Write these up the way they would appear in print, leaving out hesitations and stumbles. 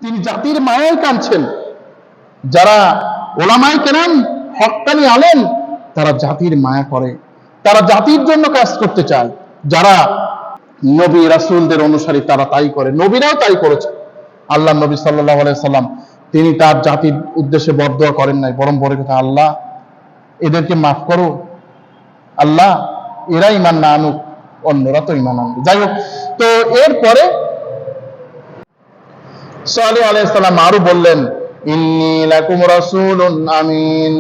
তিনি জাতির মায়ায় কাঁদছেন। যারা ওলামায়ে কেরাম, হক্কানি আলেম, তারা জাতির মায়া করে, তারা জাতির জন্য কাজ করতে চায়। যারা নবী রাসূলদের অনুসারী তারা তাই করে, নবীরাও তাই করেছে। আল্লাহ নবী সাল্লাল্লাহু আলাইহি সাল্লাম তিনি তার জাতির উদ্দেশ্যে বদদোয়া করেন নাই, বরং বলে কথা, আল্লাহ এদেরকে মাফ করো, আল্লাহ এরা ঈমান না আনুক, অন্যরা তো ঈমান আনবে। যাই হোক, তো এরপরে সালেহ আলাইহিস সালাম আরো বললেন, ইন্নী লাকুম রাসূলুন আমিন,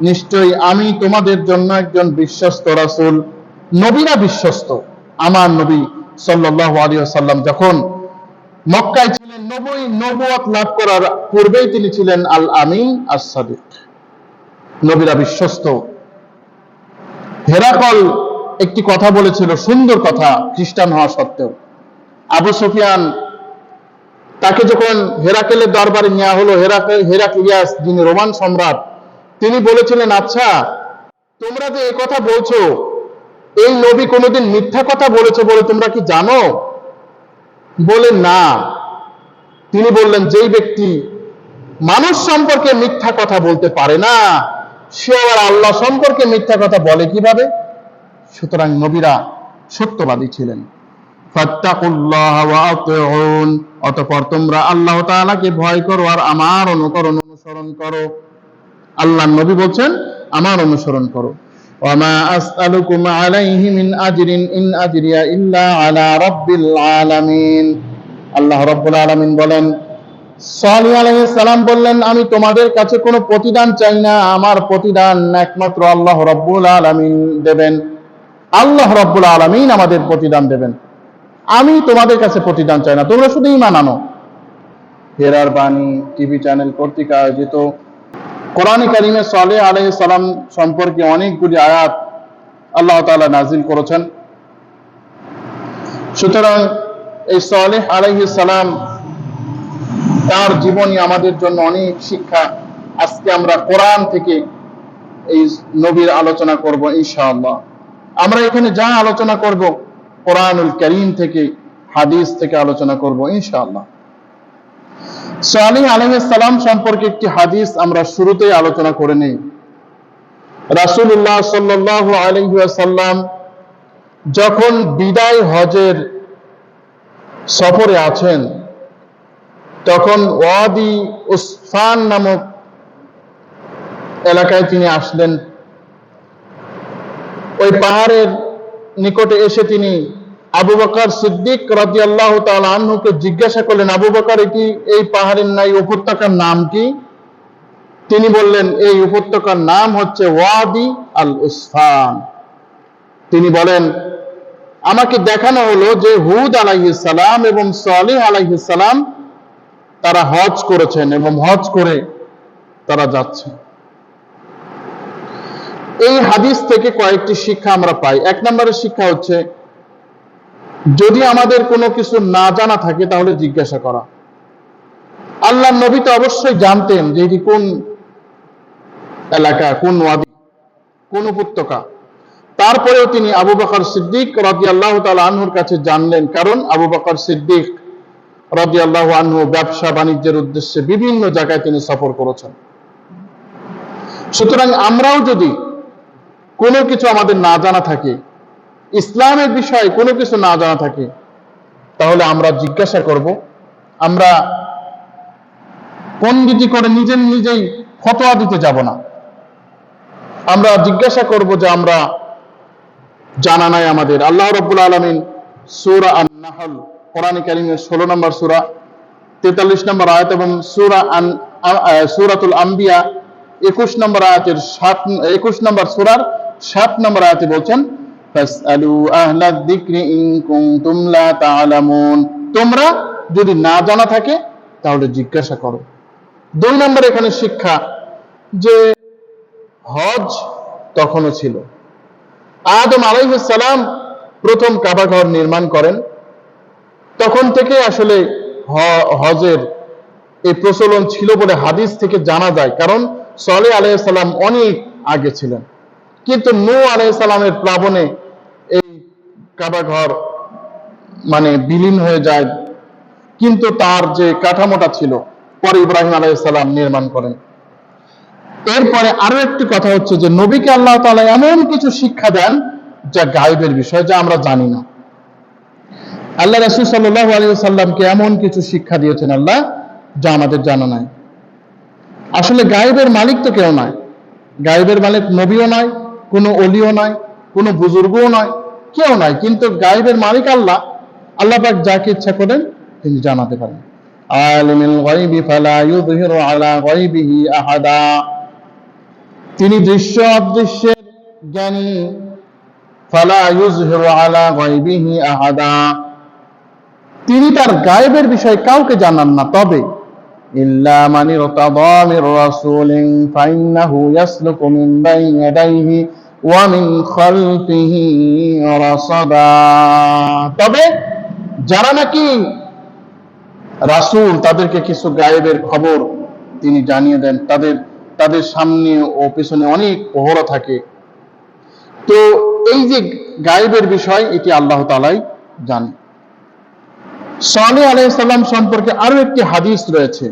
নিশ্চয়ই আমি তোমাদের জন্য একজন বিশ্বস্ত রাসূল। নবীরা বিশ্বস্ত। আমার নবী সাল্লাল্লাহু আলাইহি ওয়াসাল্লাম যখন মক্কায় ছিলেন, নবুয়ত লাভ করার পূর্বেই তিনি ছিলেন আল আমিন আস-সাদিক। নবীরা বিশ্বস্ত। হেরাকল একটি কথা বলেছিল, সুন্দর কথা, খ্রিস্টান হওয়া সত্ত্বেও। আবু সুফিয়ান তাকে যখন হেরাকেলের দরবারে নেওয়া হলো, হেরাক্লিয়াস যিনি রোমান সম্রাট, তিনি বলেছিলেন, আচ্ছা তোমরা যে এই কথা বলছো, এই নবী কোনোদিন মিথ্যা কথা বলেছে বলে তোমরা কি জানো? বলে না। তিনি বললেন, যেই ব্যক্তি মানুষ সম্পর্কে মিথ্যা কথা বলতে পারে না, সে আবার আল্লাহ সম্পর্কে মিথ্যা কথা বলে কিভাবে? সুতরাং নবীরা সত্যবাদী ছিলেন। ফাত্তাকুল্লাহ ওয়া আতিউন, অতঃপর তোমরা আল্লাহ তাআলাকে ভয় করো আর আমার অনুসরণ করো। আল্লাহর নবী বলছেন, আমার অনুসরণ করো। ওয়া মা আসআলুকুম আলাইহি মিন আজরিন ইন আজরিয়া ইল্লা আলা রাব্বিল আলামিন। আল্লাহ রাব্বুল আলামিন বলেন, সালেহ আলাইহিস সালাম বললেন, আমি তোমাদের কাছে কোনো প্রতিদান চাই না, আমার প্রতিদান একমাত্র আল্লাহ রাব্বুল আলামিন দেবেন। আল্লাহ রাব্বুল আলামিন আমাদের প্রতিদান দেবেন। আমি তোমাদের কাছে প্রতিদান চাই না, তোমরা শুধু ঈমান আনো। ফেরার বাণী টিভি চ্যানেল কর্তৃক আয়োজিত কোরআনে কারিমে সালেহ আলাইহিস সালাম সম্পর্কে অনেকগুলি আয়াত আল্লাহ তাআলা নাজিল করেছেন। সুতরাং এই সালেহ আলাইহিস সালাম তার জীবনী আমাদের জন্য অনেক শিক্ষা। আজকে আমরা কোরআন থেকে এই নবীর আলোচনা করব ইনশাআল্লাহ। আমরা এখানে যা আলোচনা করব কোরআনুল কারীম থেকে, হাদিস থেকে আলোচনা করব ইনশাআল্লাহ। সালেহ আলাইহিস সালাম সম্পর্কে একটি হাদিস আমরা শুরুতেই আলোচনা করে নেই। রাসূলুল্লাহ সাল্লাল্লাহু আলাইহি ওয়াসাল্লাম যখন বিদায় হজের সফরে আছেন, তখন ওয়াদি উসফান নামক এলাকায় তিনি আসলেন। ওই পাহাড়ের নিকটে এসে তিনি আবু বকর সিদ্দিক রাদিয়াল্লাহু তাআলা আনহুকে জিজ্ঞাসা করলেন, আবু বকর, এই পাহাড়ের নাই উপত্যকার নাম কি? তিনি বললেন, এই উপত্যকার নাম হচ্ছে ওয়াদি আল উসফান। তিনি বলেন, আমাকে দেখানো হলো যে হুদ আলাইহিস সালাম এবং সালেহ আলাইহিস সালাম তারা হজ করেছেন এবং হজ করে তারা যাচ্ছে। এই হাদিস থেকে কয়েকটি শিক্ষা আমরা পাই। এক নম্বরের শিক্ষা হচ্ছে, যদি আমাদের কোনো কিছু না জানা থাকে তাহলে জিজ্ঞাসা করা। আল্লাহর নবী তো অবশ্যই জানতেন যে এটি কোন এলাকা, কোন ওয়াদি, কোন উপত্যকা। তারপরেও তিনি আবু বকর সিদ্দিক রাদিয়াল্লাহু তাআলা আনহুর কাছে জানলেন, কারণ আবু বকর সিদ্দিক রাদিয়াল্লাহু আনহু ব্যবসা বাণিজ্যের উদ্দেশ্যে বিভিন্ন জায়গায় তিনি সফর করেছেন। সুতরাং আমরাও যদি কোনো কিছু আমাদের না জানা থাকে, ইসলামের বিষয়ে কোনো কিছু না জানা থাকে, তাহলে আমরা জিজ্ঞাসা করব। আমরা পণ্ডিতি করে নিজেই ফতোয়া দিতে যাব না। আমরা জিজ্ঞাসা করব যে আমরা জানা নাই আমাদের। আল্লাহ রাব্বুল আলামিন সূরা আন-নাহল কোরআনে কারীমের 16 নম্বর সূরা 43 নম্বর আয়াত এবং সূরাতুল আম্বিয়া 21 নম্বর আয়াতের 21 নম্বর সূরার 7 নম্বর আয়াতে বলছেন, ফাসআলু আহলাদ যিকরি ইন কুনতুম লা তা'লামুন। তোমরা যদি না জানা থাকে তাহলে জিজ্ঞাসা করো। 2 নম্বর এখানে শিক্ষা যে হজ তখনও ছিল। আদম আলাইহিস সালাম প্রথম কাবা ঘর নির্মাণ করেন, তখন থেকে আসলে হজের এই প্রচলন ছিল বলে হাদিস থেকে জানা যায়, কারণ সালেহ আলাইহিস সালাম অনেক আগে ছিলেন। কিন্তু নূহ আলাইহিস সালামের প্লাবনে এই কাবা ঘর বিলীন হয়ে যায়, কিন্তু তার যে কাঠামোটা ছিল পরে ইব্রাহিম আলাইহিস সালাম নির্মাণ করেন। এরপরে আরো একটি কথা হচ্ছে যে নবীকে আল্লাহ তাআলা এমন কিছু শিক্ষা দেন যা গায়বের বিষয়, যা আমরা জানি না। আল্লাহ রাসূল সাল্লাল্লাহু আলাইহি ওয়াসাল্লামকে এমন কিছু শিক্ষা দিয়েছেন আল্লাহ, যা আমাদের জানা নাই। আসলে গায়বের মালিক তো কেউ নয়, গায়বের মালিক নবীও নয়, কোনো অলিও নয়, কোনো বুজুর্গও নয়, কেউ নয়, কিন্তু গায়বের মালিক আল্লাহ। আল্লাহ পাক যাকে ইচ্ছা করেন তিনি জানাতে পারেন। আলিমুল গায়বি ফালা ইউযহিরু আলা গায়বিহি আহাদা, তিনি দৃশ্য অদৃশ্যের জ্ঞানী। ফালা ইউযহিরু আলা গায়বিহি আহাদা, তিনি তার গায়বের বিষয় কাউকে জানান না, তবে ইল্লা মান ইরতাদা মির রাসূলিন ফাইন্নাহু ইয়াসলুকু মিন বাইনি ইয়াদাইহি ওয়া মিন খালফিহি রাসাদা, তবে যারা নাকি রাসূল তাদেরকে কিছু গায়েবের খবর তিনি জানিয়ে দেন, তাদের সামনে ও পেছনে অনেক প্রহরা থাকে। তো এই যে গায়েবের বিষয়, এটি আল্লাহ তাআলাই জানেন। সালেহ আলাইহিস সালাম সম্পর্কে আরো একটি হাদিস রয়েছে।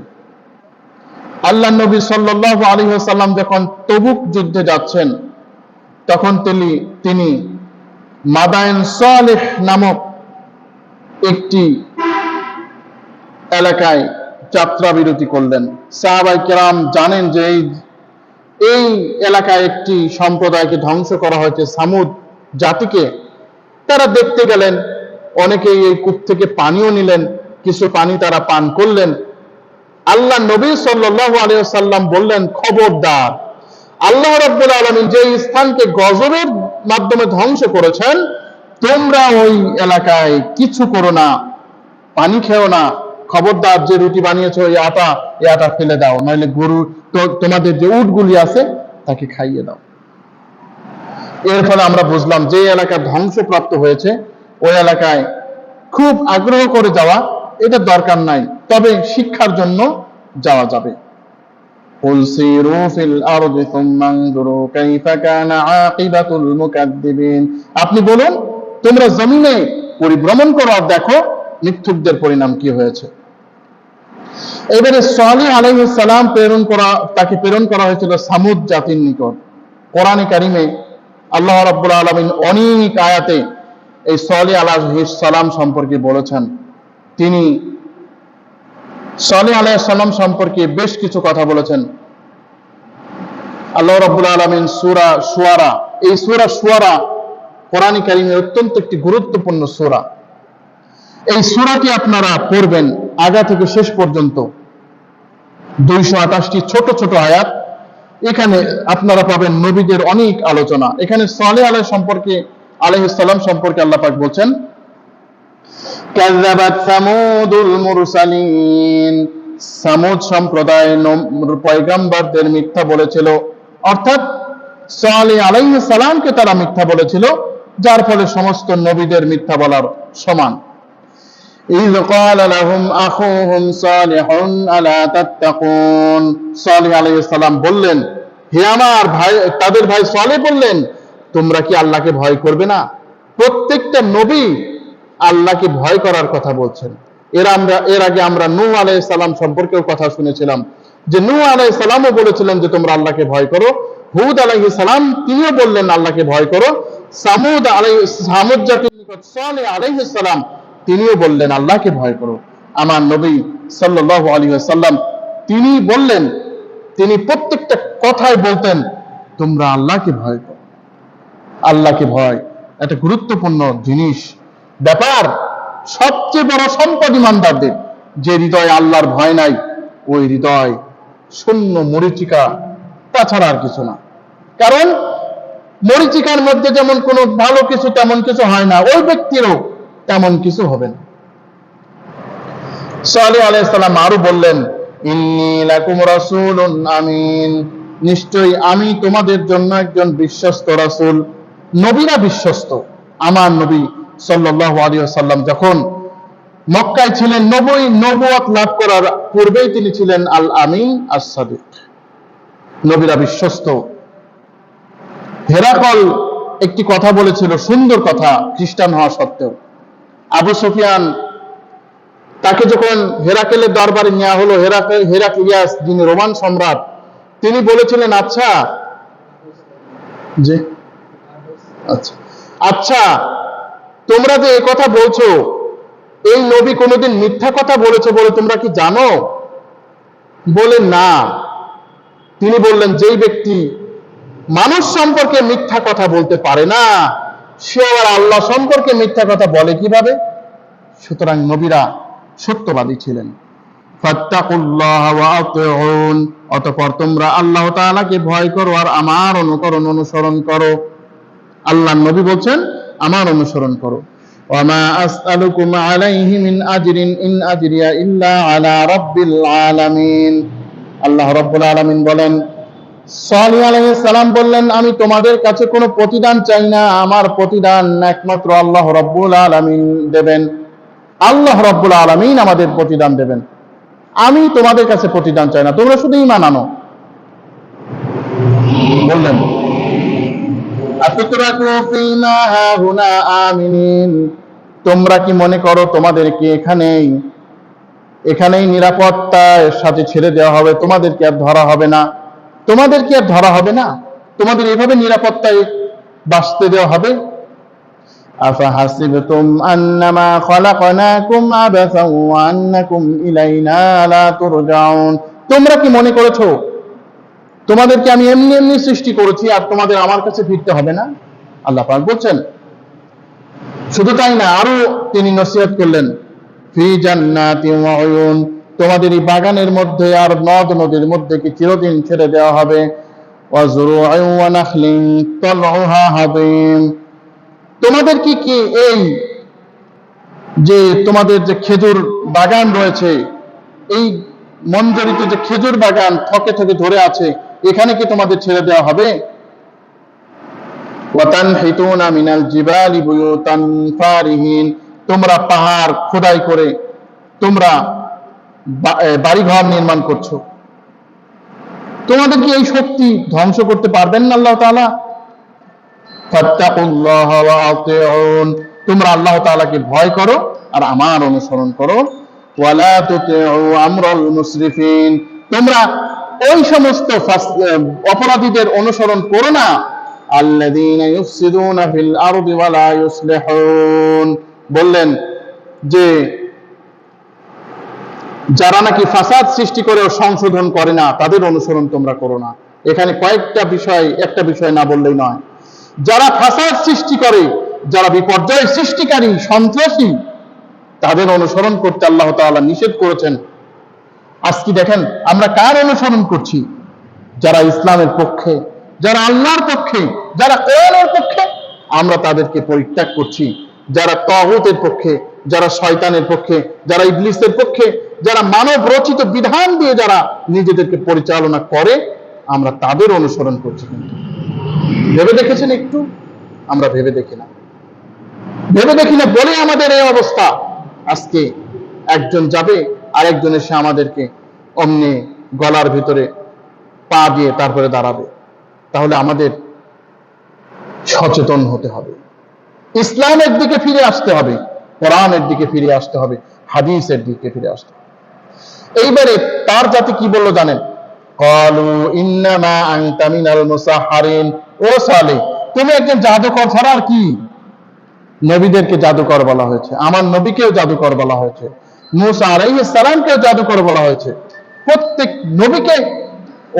আল্লাহ নবী সাল্লাল্লাহু আলাইহি ওয়াসাল্লাম যখন তবুক যুদ্ধে যাচ্ছেন, তখন তিনি মাদায়েন সালেহ নামক একটি এলাকায় যাত্রা বিরতি করলেন। সাহাবায়ে কেরাম জানেন যে এই এলাকায় একটি সম্প্রদায়কে ধ্বংস করা হয়েছে, সামুদ জাতিকে। তারা দেখতে গেলেন, অনেকেই এই কূপ থেকে পানিও নিলেন, কিছু পানি তারা পান করলেন। আল্লাহ নবী সাল্লাল্লাহু আলাইহি ওয়াসাল্লাম বললেন, খবরদার, আল্লাহ রাব্বুল আলামিন যে স্থানকে গজবের মাধ্যমে ধ্বংস করেছেন, তোমরা ওই এলাকায় কিছু করো না, পানি খেও না। খবরদার, যে রুটি বানিয়েছো এই আটা ফেলে দাও, নইলে গরু, তোমাদের যে উটগুলি আছে তাকে খাইয়ে দাও। এর ফলে আমরা বুঝলাম যে এলাকা ধ্বংসপ্রাপ্ত হয়েছে ওই এলাকায় খুব আগ্রহ করে যাওয়া এটা দরকার নাই, তবে শিক্ষার জন্য যাওয়া যাবে। কুল সিরু ফিল আরদি সুম্মা আনজুরু কাইফা কানা আকিবাতুল মুকাদ্দিবিন, আপনি বলুন, তোমরা জমিনে পরিভ্রমণ করো আর দেখো মিথ্যুকদের পরিণাম কি হয়েছে। এবারে সালেহ আলাইহিস সালাম তাকে প্রেরণ করা হয়েছিল সামুদ জাতির নিকট। কোরআনে কারিমে আল্লাহ রাব্বুল আলামিন অনেক আয়াতে এই সালেহ আলাইহিস সালাম সম্পর্কে বলেছেন। তিনি সালেহ আলাইহিস সালাম সম্পর্কে বেশ কিছু কথা বলেছেন। আল্লাহ রাব্বুল আলামিন সূরা শুআরা, এই সূরা শুআরা কোরআনে কারিমে অত্যন্ত একটি গুরুত্বপূর্ণ সূরা। এই সূরাটি আপনারা পড়বেন আগা থেকে শেষ পর্যন্ত, 228টি ছোট ছোট আয়াত। এখানে আপনারা পাবেন নবীদের অনেক আলোচনা। এখানে সালেহ আলাইহিস সালাম সম্পর্কে আল্লাহ পাক বলছেন, কাযযাবাত সামুদুল মুরসালিন, সামুদ সম্প্রদায় পয়গম্বরদের মিথ্যা বলেছিল, অর্থাৎ সালেহ আলাইহিস সালামকে তারা মিথ্যা বলেছিল, যার ফলে সমস্ত নবীদের মিথ্যা বলার সমান। إذ قال لهم أخوهم صالح ألا تتقون, সালেহ আলাইহিস সালাম বললেন, হে আমার ভাই, তাদের ভাই সালেহ বললেন, তোমরা কি আল্লাহকে ভয় করবে না? প্রত্যেকটা নবী আল্লাহকে ভয় করার কথা বলছেন। এর আগে আমরা নূহ আলাইহিস সালাম সম্পর্কেও কথা শুনেছিলাম যে নূহ আলাইহিস সালামও বলেছিলেন যে তোমরা আল্লাহকে ভয় করো। হুদ আলাইহিস সালাম তিনিও বললেন আল্লাহকে ভয় করো। সামুদ জাতির নিকট সালেহ আলাইহিস সালাম তিনিও বললেন আল্লাহকে ভয় করো। আমার নবী সাল্লাল্লাহু আলাইহি ওয়াসাল্লাম তিনি বললেন, তিনি প্রত্যেকটা কথায় বলতেন তোমরা আল্লাহকে ভয় করো। আল্লাহকে ভয় একটা গুরুত্বপূর্ণ জিনিস, ব্যাপার। সবচেয়ে বড় সম্পদ ইমানদারদের, যে হৃদয়ে আল্লাহর ভয় নাই ওই হৃদয় শূন্য মরীচিকা, তাছাড়া আর কিছু না। কারণ মরীচিকার মধ্যে যেমন কোনো ভালো কিছু তেমন কিছু হয় না, ওই ব্যক্তিরও তেমন কিছু হবে না। সালেহ আলাইহিস সালাম আরো বললেন, ইন্নী লাকুম রাসূলুন আমিন, নিশ্চয়ই আমি তোমাদের জন্য একজন বিশ্বস্ত রাসূল। নবীরা বিশ্বস্ত। আমার নবী সাল্লাল্লাহু আলাইহি ওয়াসাল্লাম যখন মক্কায় ছিলেন, নবুয়ত লাভ করার পূর্বেই তিনি ছিলেন আল আমিন আস-সাদিক, নবীরা বিশ্বস্ত। হেরাকল একটি কথা বলেছিল, সুন্দর কথা, খ্রিস্টান হওয়া সত্ত্বেও। আবু সুফিয়ান তাকে যখন হেরাকেলের দরবারে নেওয়া হলো, হেরাক্লিয়াস যিনি রোমান সম্রাট, তিনি বলেছিলেন, আচ্ছা জি আচ্ছা আচ্ছা তোমরা যে এই কথা বলছো, এই নবী কোনোদিন মিথ্যা কথা বলেছে বলে তোমরা কি জানো? বলে না। তিনি বললেন, যেই ব্যক্তি মানুষ সম্পর্কে মিথ্যা কথা বলতে পারে না, সে আবার আল্লাহ সম্পর্কে মিথ্যা কথা বলে কিভাবে? সুতরাং নবীরা সত্যবাদী ছিলেন। ফাত্তাকুল্লাহ ওয়া আতিউন, অতঃপর তোমরা আল্লাহ তাআলাকে ভয় করো আর আমার অনুসরণ করো। আল্লাহর নবী বলছেন, আমার অনুসরণ করো। ওয়ামা আসআলুকুম আলাইহি মিন আজরিন ইন আজরিয়া ইল্লা আলা রাব্বিল আলামিন। আল্লাহ রাব্বুল আলামিন বলেন, সালিহ আলাইহিস সালাম বললেন, আমি তোমাদের কাছে কোনো প্রতিদান চাই না, আমার প্রতিদান একমাত্র আল্লাহ রাব্বুল আলামিন দেবেন। আল্লাহ রাব্বুল আলামিন আমাদের প্রতিদান দেবেন। আমি তোমাদের কাছে প্রতিদান চাই না, তোমরা শুধু ঈমান আনো। বললেন, আতুতরাকু ফীমা হাহুনা আমিনিন, তোমরা কি মনে করো তোমাদেরকে এখানেই নিরাপত্তার সাথে ছেড়ে দেওয়া হবে? তোমাদেরকে আর ধরা হবে না? তোমাদের এভাবে নিরাপত্তায় বাঁচতে দেওয়া হবে? আফাহাসিবতুম আন্নামা খালাকনাকুম আবাসান ওয়া আন্নাকুম ইলাইনা লা তুরজাউন, তোমরা কি মনে করেছো তোমাদেরকে আমি এমনি এমনি সৃষ্টি করেছি আর তোমাদের আমার কাছে ফিরতে হবে না? আল্লাহ পাক বলছেন। শুধু তাই না, আরো তিনি নসিহত করলেন, ফি জান্নাতি ওয়া উয়ুন, তোমাদের এই বাগানের মধ্যে আর নদ নদীর মধ্যে কি চিরদিন ছেড়ে দেওয়া হবে। ওয়া যুরু'আন ওয়া নাখলিন তালউহা হাদিম, তোমাদের কি এই যে তোমাদের যে খেজুর বাগান রয়েছে, এই মঞ্জরিত যে খেজুর বাগান থকে থকে ধরে আছে, এখানে কি তোমাদের ছেড়ে দেওয়া হবে? ওয়াতানহিতুনা মিনাল জিবালি বুয়ুতান ফারিহিন, তোমরা পাহাড় খোদাই করে তোমরা বাড়িঘর নির্মাণ করছো, তোমাদের কি এই শক্তি ধ্বংস করতে পারবেন না আল্লাহ তাআলা? ফাত্তাকুল্লাহ ওয়া আতিউন, তোমরা আল্লাহ তাআলাকে ভয় করো আর আমার অনুসরণ করো। ওয়ালা তুতিউ আমরাল মুসরিফিন, তোমরা ওই সমস্ত অপরাধীদের অনুসরণ করো না, আল্লাযীনা ইউফসিদুনা ফিল আরদি ওয়া লা ইউসলিহুন, বললেন যে যারা নাকি ফাসাদ সৃষ্টি করে ও সংশোধন করে না, তাদের অনুসরণ তোমরা করো না। এখানে কয়েকটা বিষয়, একটা বিষয় না বললেই নয়। যারা ফাসাদ সৃষ্টি করে, যারা বিপর্যয় সৃষ্টিকারী সন্ত্রাসী, তাদের অনুসরণ করতে আল্লাহ তাআলা নিষেধ করেছেন। আজকে দেখেন আমরা কার অনুসরণ করছি? যারা ইসলামের পক্ষে, যারা আল্লাহর পক্ষে, যারা কোরআনের পক্ষে, আমরা তাদেরকে পরিত্যাগ করছি। যারা তাগুতের পক্ষে, যারা শয়তানের পক্ষে, যারা ইবলিসের পক্ষে, যারা মানব রচিত বিধান দিয়ে যারা নিজেদেরকে পরিচালনা করে, আমরা তাদের অনুসরণ করছি। কিন্তু ভেবে দেখেছেন একটু? আমরা ভেবে দেখি না বলে আমাদের এই অবস্থা। আজকে একজন যাবে, আরেকজন এসে আমাদেরকে অমনি গলার ভিতরে পা দিয়ে তারপরে দাঁড়াবে। তাহলে আমাদের সচেতন হতে হবে, ইসলামের দিকে ফিরে আসতে হবে, কোরআনের দিকে ফিরে আসতে হবে, হাদিসের দিকে ফিরে আসতে হবে। এইবারে তার জাতি কি বললো জানেন? ক্বালু ইন্নামা আনতা মিনাল মুসাহহারিন, ও সালেহ, তুমি একজন জাদুকর ছাড়া আর কি? নবীদেরকে জাদুকর বলা হয়েছে, আমার নবীকেও জাদুকর বলা হয়েছে, মূসা আলাইহিস সালামকেও জাদুকর বলা হয়েছে। প্রত্যেক নবীকে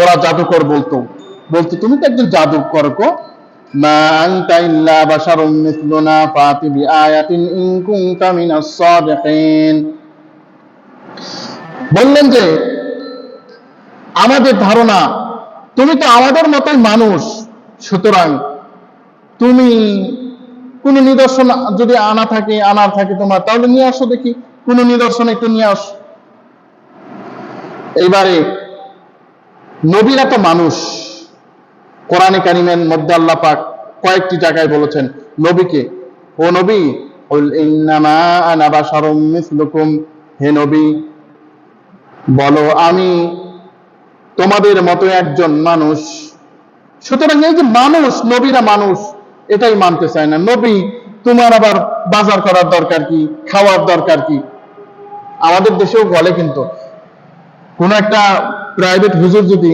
ওরা জাদুকর বলতো। তুমি তো একজন জাদুকর গো। মা আনতা ইল্লা বাশারুম মিসলুনা ফাতি বিআয়াতিন ইন কুনতা মিনাস সাদিকিন, বললেন যে আমাদের ধারণা তুমি তো আমাদের মতোই মানুষ, সুতরাং তুমি কোন নিদর্শন যদি আনার থাকে তোমার, তাহলে নিয়ে আসো, দেখি কোন নিদর্শন একটু নিয়ে আসো। এইবারে নবীরা তো মানুষ। কোরআনে কারিমের মধ্যে আল্লাহ পাক কয়েকটি জায়গায় বলেছেন নবীকে, ও নবী, কুল ইন্নামা আনা বাশারুম মিসলুকুম, হে নবী বলো আমি তোমাদের মতো একজন মানুষ। সুতরাং এই যে মানুষ, নবীরা মানুষ, এটাই মানতে চায় না। নবী, তোমার আবার বাজার করার দরকার কি, খাওয়ার দরকার কি? আমাদের দেশেও বলে, কিন্তু কোন একটা প্রাইভেট হুজুর যদি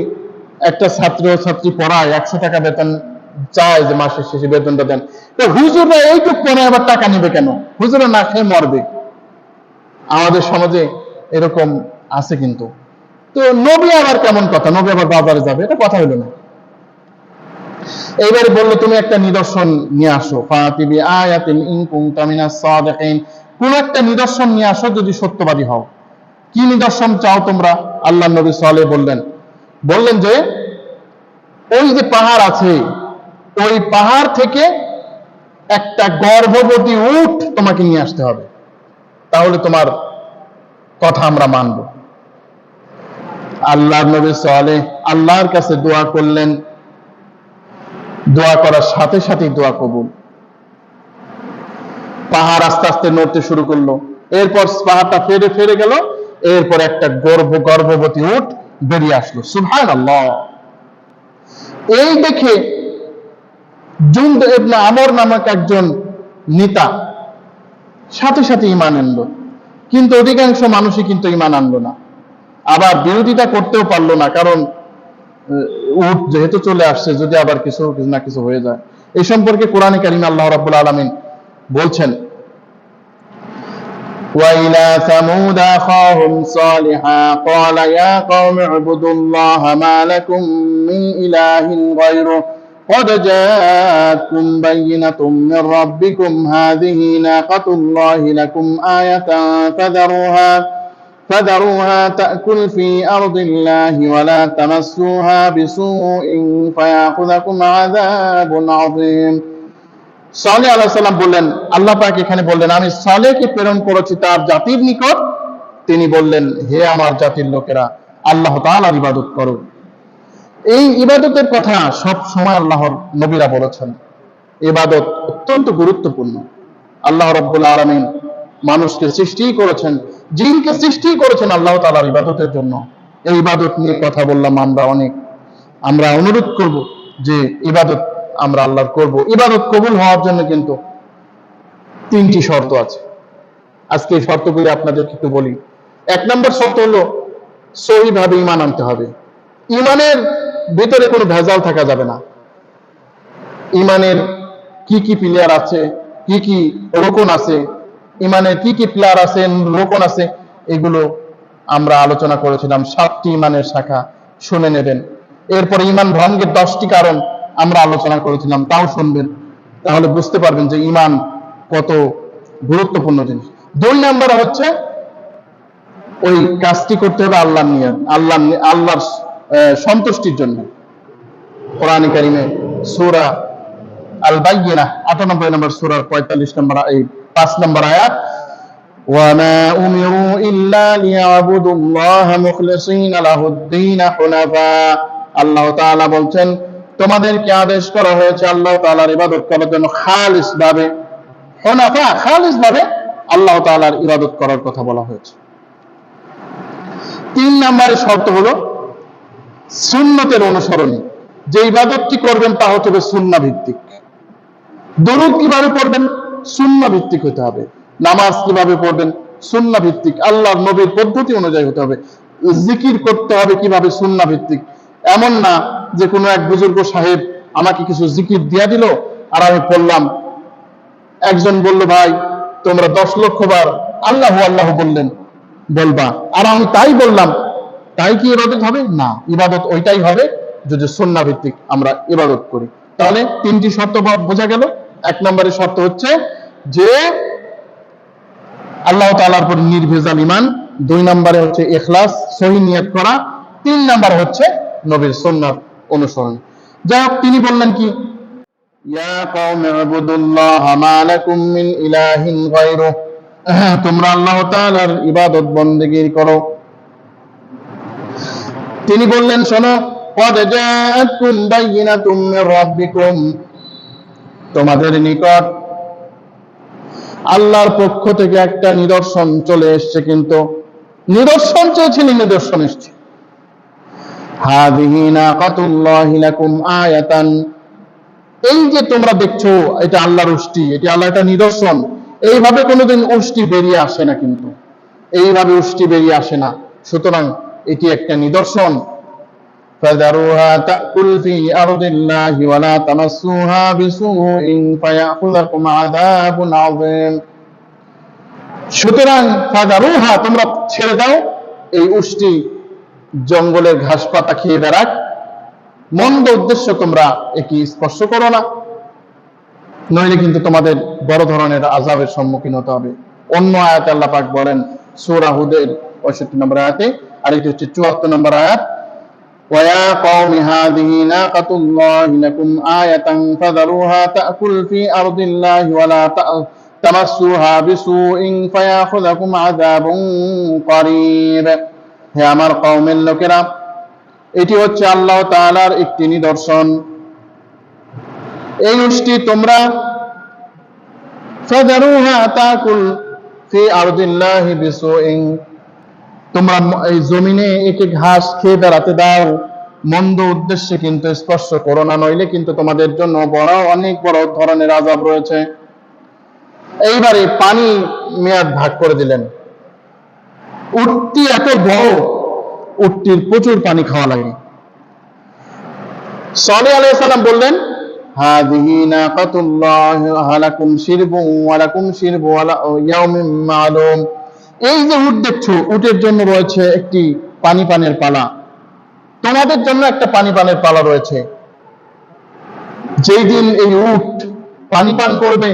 একটা ছাত্র ছাত্রী পড়ায় 100 টাকা বেতন চায় যে মাসের শেষে বেতনটা দেন, তো হুজুররা এইটুক পড়ায় আবার টাকা নেবে কেন? হুজুররা না খেয়ে মরবে। আমাদের সমাজে এরকম আছে। কিন্তু তো নবী আবার কেমন কথা, নবী আবার বাজারে যাবে, এটা কথা হলো না। এইবারে বললো তুমি একটা নিদর্শন নিয়ে আসো, ফাতিবি আয়াতিন ইন কুনতা মিনাস সাদিকিন, কোন একটা নিদর্শন নিয়ে আসো যদি সত্যবাদী হও। কি নিদর্শন চাও তোমরা? আল্লাহর নবী সালেহ বললেন যে ওই যে পাহাড় আছে, ওই পাহাড় থেকে একটা গর্ভবতী উট তোমাকে নিয়ে আসতে হবে, তাহলে তোমার কথা আমরা মানব। আল্লাহর নবী সালেহ আল্লাহর কাছে দোয়া করলেন, দোয়া করার সাথে সাথেই দোয়া কবুল। পাহাড় আস্তে আস্তে নড়তে শুরু করলো, এরপর পাহাড়টা ফেরে গেল, এরপর একটা গর্ভবতী উট বেরিয়ে আসলো। সুবহানাল্লাহ। এই দেখে জুন্দ ইবনে আমর নামক একজন নেতা সাথে সাথে ঈমান আনলো, কিন্তু অধিকাংশ মানুষই কিন্তু ঈমান আনলো না, আবার বিরোধিতা করতেও পারলো না, কারণ উট যেহেতু চলে আসছে, যদি আবার কিছু না কিছু হয়ে যায়। এই সম্পর্কে কোরআনে কারিমে আল্লাহ রাব্বুল আলামিন বলছেন, وَإِلَى ثَمُودَ أَخَاهُمْ صَالِحًا قَالَ يَا قَوْمِ اعْبُدُوا اللَّهَ مَا لَكُمْ مِنْ إِلَٰهٍ غَيْرُهُ قَدْ جَاءَتْكُمْ بَيِّنَةٌ مِنْ رَبِّكُمْ هَٰذِهِ نَاقَةُ اللَّهِ لَكُمْ آيَةً فذروها تأكل في أرض الله ولا تمسوها بسوء فيأخذكم عذاب عظيم। সালেহ আলাইহিস সালাম বললেন, আল্লাহ পাক এখানে বললেন আমি সালেহকে প্রেরণ করেছি তার জাতির নিকট। তিনি বললেন, হে আমার জাতির লোকেরা, আল্লাহ তাআলার ইবাদত করো। এই ইবাদতের কথা সব সময় আল্লাহর নবীরা বলেছেন। ইবাদত অত্যন্ত গুরুত্বপূর্ণ। আল্লাহ রাব্বুল আলামিন মানুষকে সৃষ্টি করেছেন, জিনকে সৃষ্টি করেছেন আল্লাহ তাআলার ইবাদতের জন্য। এই ইবাদত নিয়ে কথা বললাম আমরা অনেক। আমরা অনুরোধ করব যে ইবাদত আমরা আল্লাহর করব। ইবাদত কবুল হওয়ার জন্য কিন্তু 3টি শর্ত আছে। আজকে এই শর্তগুলি আপনাদেরকে একটু বলি। 1 নম্বর শর্ত হলো সহিভাবে ঈমান আনতে হবে। ঈমানের ভিতরে কোনো ভেজাল থাকা যাবে না। ঈমানের কি কি পিলার আছে, কি কি রোকন আছে, ঈমানের কি কি পিলার আছে, রোকন আছে, এগুলো আমরা আলোচনা করেছিলাম। 7টি ঈমানের শাখা, শুনে নেবেন। এরপরে ঈমান ভঙ্গের 10টি কারণ আমরা আলোচনা করেছিলাম, তাও শুনবেন, তাহলে বুঝতে পারবেন যে ঈমান কত গুরুত্বপূর্ণ জিনিস। 2 নম্বর হচ্ছে ওই কাজটি করতে হবে আল্লাহর নিয়ত, আল্লাহর সন্তুষ্টির জন্য। কোরআনে কারিমে সূরা আল বাইয়িনাহ 98 নম্বর সূরার 45 নম্বর 5 নম্বর আয়াত, ওয়ামা উমিরু ইল্লা লিয়াবুদুল্লাহা মুখলিসিনা লাহুদ-দীন হুনাফা। আল্লাহ তাআলা বলছেন, তোমাদেরকে আদেশ করা হয়েছে আল্লাহ তাআলার ইবাদত করার জন্য খালিস ভাবে, হুনাফা, খালিস ভাবে আল্লাহ তাআলার ইবাদত করার কথা বলা হয়েছে। 3 নম্বরের শর্ত হলো সুন্নতের অনুসরণে। যে ইবাদতটি করবেন তা হতে হবে সুন্নাহ ভিত্তিক। দরুদ কিভাবে পড়বেন? সুন্নাহ ভিত্তিক হতে হবে। নামাজ কিভাবে পড়বেন? সুন্নাহ ভিত্তিক, আল্লাহর নবীর পদ্ধতি অনুযায়ী হতে হবে। জিকির করতে হবে কিভাবে? সুন্নাহ ভিত্তিক। এমন না যে কোনো এক বুজুর্গ সাহেব আমাকে কিছু জিকির দিয়া দিল আর আমি পড়লাম। একজন বলল, ভাই তোমরা 10 লক্ষ বার আল্লাহু আল্লাহ বলবা, আর আমি তাই বললাম, তাই কি ইবাদত হবে? না, ইবাদত ওইটাই হবে যদি সুন্নাহ ভিত্তিক আমরা ইবাদত করি। তাহলে 3টি শর্ত বোঝা গেল। 1 নম্বরের শর্ত হচ্ছে যে আল্লাহ তাআলার উপর নির্ভেজাল ঈমান। 2 নম্বরে হচ্ছে ইখলাস, সহি নিয়ত করা। 3 নম্বর হচ্ছে নবীর সুন্নাহ অনুসরণ। যাই হোক, তিনি বললেন কি, ইয়া কওমি ইবুদুল্লাহা মা লাকুম মিন ইলাহিন গায়রুহু, তোমরা আল্লাহ তাআলার ইবাদত বন্দেগী করো। তিনি বললেন, শোনো, ক্বাদ জাআতকুম বাইয়িনাতুম মির রাব্বিকুম, তোমাদের নিকট আল্লাহর পক্ষ থেকে একটা নিদর্শন চলে এসেছে। কিন্তু নিদর্শন চেয়েছিলেন, নিদর্শন এসেছে। হাযিহি নাকাতুল্লাহি লাকুম আয়াতান, এই যে তোমরা দেখছো এটা আল্লাহর উষ্টি, এটা আল্লাহর একটা নিদর্শন। এইভাবে কোনোদিন উষ্টি বেরিয়ে আসে না। কিন্তু এইভাবে উষ্টি বেরিয়ে আসে না। সুতরাং এটি একটা নিদর্শন। فذروها تأكل في أرض الله ولا تمسوها بسوء فيأخذكم عذاب عظيم। সুতরাং ফাদারুহা, তোমরা ছেড়ে দাও এই উষ্টি জঙ্গলের ঘাস পাতা খেয়ে বেড়াক, মন্দ উদ্দেশ্য তোমরা একে স্পর্শ করো না, নইলে কিন্তু তোমাদের বড় ধরনের আযাবের সম্মুখীন হতে হবে। অন্য আয়াতে আল্লাহ পাক বলেন সূরা হুদের 65 নম্বর আয়াতে, আর এটি হচ্ছে 74 নম্বর আয়াত, وَيَا قَوْمِ هَٰذِهِ نَاقَةُ اللَّهِ لَكُمْ آيَةً فَذَرُوهَا تَأْكُلْ فِي أَرْضِ اللَّهِ وَلَا تَمَسُّوهَا بِسُوءٍ فَيَأْخُذَكُمْ عَذَابٌ قَرِيبٌ। হে আমার কওমের লোকেরা, এটি হচ্ছে আল্লাহ তাআলার একটি নিদর্শন। এই উষ্টি তোমরা فَذَرُوهَا تَأْكُلْ فِي أَرْضِ اللَّهِ بِسُوءٍ, তোমরা এই জমিনে একে ঘাস খেয়ে বেড়াতে দাও, মন্দ উদ্দেশ্যে কিন্তু স্পর্শ করো না, নইলে কিন্তু তোমাদের জন্য অনেক বড় ধরনের আযাব রয়েছে। এইবারে পানি মেয়াদ ভাগ করে দিলেন। উটটি এত বড়, উটটির প্রচুর পানি খাওয়া লাগে। সালেহ আলাইহিস সালাম বললেন হাযিহি নাকাতুল্লাহি লাকুম শিরবুন ওয়া লাকুম শিরবু ইয়াউমিন মা'লুম। এই যে উট দেখছো, উটের জন্য রয়েছে একটি পানি পানের পালা, তোমাদের জন্য একটা পানি পানের পালা রয়েছে। যেই দিন এই উট পানি পান করবে,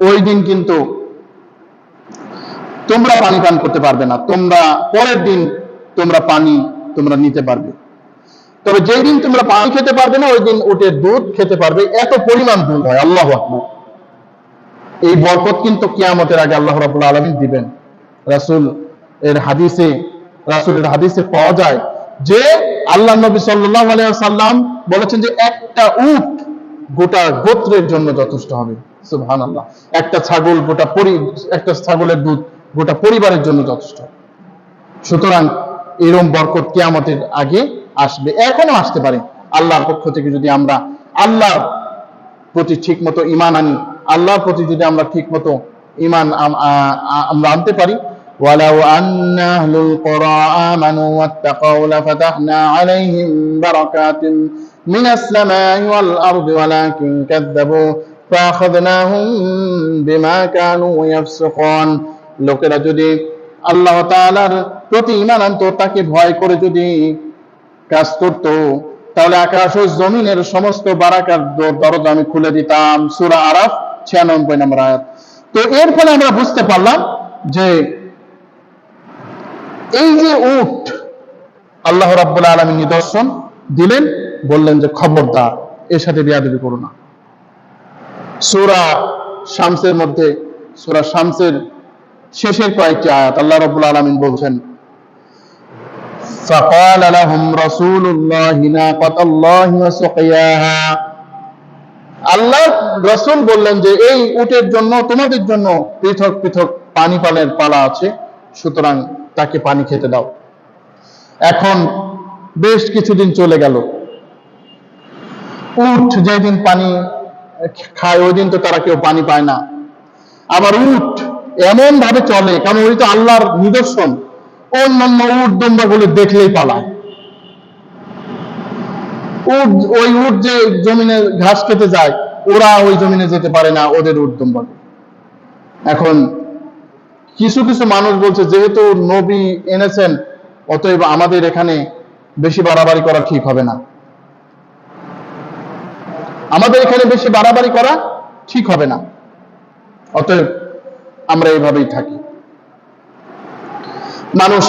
ওই দিন কিন্তু তোমরা পানি পান করতে পারবে না, তোমরা পরের দিন পানি নিতে পারবে। তবে যেই দিন তোমরা পানি খেতে পারবে না, ওই দিন উটের দুধ খেতে পারবে। এত পরিমাণ দুধ হয়। আল্লাহু আকবার। এই বরকত কিন্তু কিয়ামতের আগে আল্লাহ রাব্বুল আলামিন দিবেন। রাসূলের হাদিসে পাওয়া যায় যে আল্লাহ নবী সাল্লাল্লাহু আলাইহি ওয়াসাল্লাম বলেছেন যে একটা উট গোটা গোত্রের জন্য যথেষ্ট হবে। সুবহানাল্লাহ। একটা ছাগলের দুধ গোটা পরিবারের জন্য যথেষ্ট। সুতরাং এরকম বরকত কিয়ামতের আগে আসবে, এখনো আসতে পারে। আল্লাহর পক্ষ থেকে যদি আমরা আল্লাহর প্রতি ঠিকমতো ঈমান আনি, আল্লাহর প্রতি যদি আমরা ঠিকমতো ঈমান আমরা আনতে পারি, ওয়ালাউ আন্না আহলুল কুরা আমানু ওয়াত্তাকাউ লাফাতাহনা আলাইহিম বারাকাতিন মিনাস সামাই ওয়াল আরদি ওয়ালাকিন কাযযাবু ফাআখাযনাহুম বিমা কানু ইয়াফসুকুন। লোকেরা যদি আল্লাহ তাআলার প্রতি ঈমান আনতো, তাকে ভয় করে যদি কাজ করত, তাহলে আকাশ ও জমিনের সমস্ত বারাকার দরজা আমি খুলে দিতাম। সূরা আরাফ 96 নম্বর আয়াত। তো এর ফলে আমরা বুঝতে পারলাম যে এই যে উট, আল্লাহ রাব্বুল আলামিন নিদর্শন দিলেন, বললেন যে খবরদার এর সাথে বেয়াদবি করো না। সূরা শামসের শেষের কয়েকটি আয়াত আল্লাহ রাব্বুল আলামিন বলছেন فقال لهم رسول الله ناقة الله وسقياها। আল্লাহ রাসূল বললেন যে এই উটের জন্য, তোমাদের জন্য পৃথক পৃথক পানি পানের পালা আছে, সুতরাং তাকে পানি খেতে দাও। এখন বেশ কিছুদিন চলে গেল, উট যেদিন পানি খায় ওই দিন তো তারা কেউ পানি পায় না। আবার উট এমন ভাবে চলে, কারণ ওই তো আল্লাহর নিদর্শন, অন্যান্য উট দুম্বাগুলো দেখলেই পালায়। ওই উট যে জমিনে ঘাস খেতে যায়, ওরা ওই জমিনে যেতে পারে না, ওদের উট দুম্বা। এখন কিছু কিছু মানুষ বলছে যেহেতু নবী এনেছেন, অতএব আমাদের এখানে বেশি বাড়াবাড়ি করা ঠিক হবে না, আমাদের এখানে বেশি বাড়াবাড়ি করা ঠিক হবে না, অতএব আমরা এইভাবেই থাকি। মানুষ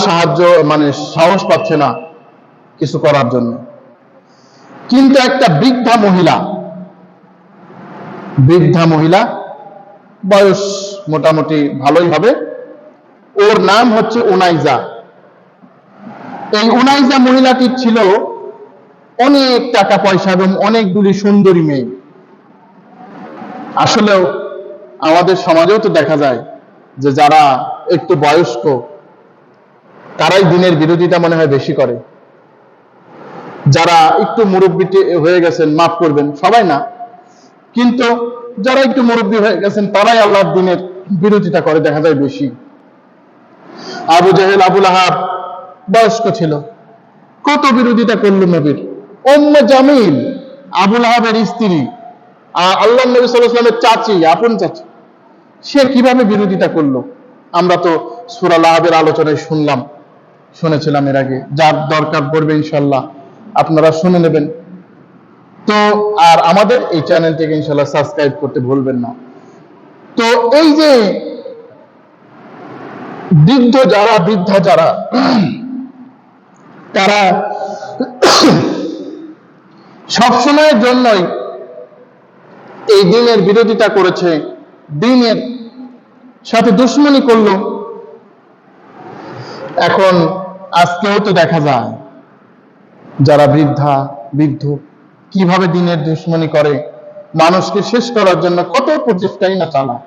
সাহস পাচ্ছে না কিছু করার জন্য। কিন্তু একটা বৃদ্ধা মহিলা, বয়স মোটামুটি ভালোই হবে, ওর নাম হচ্ছে উনাইজা। এই উনাইজা মহিলাটি ছিল অনেক টাকা পয়সা এবং অনেকগুলি সুন্দরী মেয়ে। আসলেও আমাদের সমাজেও তো দেখা যায় যে যারা একটু বয়স্ক, তারাই দিনের বিরোধিতা মনে হয় বেশি করে। যারা একটু মুরব্বী হয়ে গেছেন, মাফ করবেন, সবাই না, কিন্তু যারা একটু মুরব্বী হয়ে গেছেন তারাই আল্লাহর দিনের বিরোধিতা করে দেখা যায় বেশি। আবু জাহেল, আবুল আহাব বয়স্ক ছিল, কত বিরোধিতা করলো নবীর। উম্মে জামিল, আবুল আহাবের স্ত্রী, আল্লাহ নবী সাল্লাল্লাহু আলাইহি ওয়াসাল্লামের চাচি, আপন চাচি, সে কিভাবে বিরোধিতা করলো। আমরা তো সূরা লাহাবের আলোচনায় শুনেছিলাম এর আগে, যার দরকার পড়বে ইনশাআল্লাহ আপনারা শুনে নেবেন। তো আর আমাদের এই চ্যানেলটিকে ইনশাআল্লাহ সাবস্ক্রাইব করতে ভুলবেন না। তো এই যে বৃদ্ধা যারা তারা সবসময়ের জন্যই এই দ্বীনের বিরোধিতা করেছে, দ্বীনের সাথে দুশমনি করলো। এখন আজকেও তো দেখা যায় যারা বৃদ্ধ কিভাবে দ্বীনের দুশমনি করে, মানুষকে শেষ করার জন্য কত প্রচেষ্টাই না চালায়।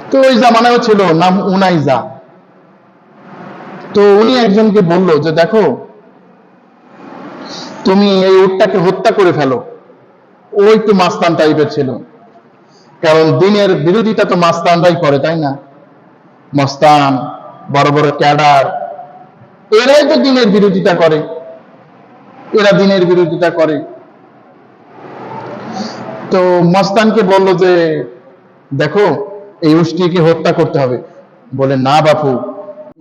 তো ওই জামানায়ও ছিল, নাম উনাইজা। তো উনি একজনকে বলল যে দেখো, তুমি এই উটটাকে হত্যা করে ফেলো। ও একটু মাস্তান টাইপের ছিল, কারণ দ্বীনের বিরোধিতা তো মাস্তানরাই করে, তাই না? মাস্তান, বড় বড় ক্যাডার, এরাই তো দ্বীনের বিরোধিতা করে, এরা দ্বীনের বিরোধিতা করে। তো মস্তানকে বলল যে দেখো, এই উষ্টটিকে হত্যা করতে হবে। বলে না বাপু,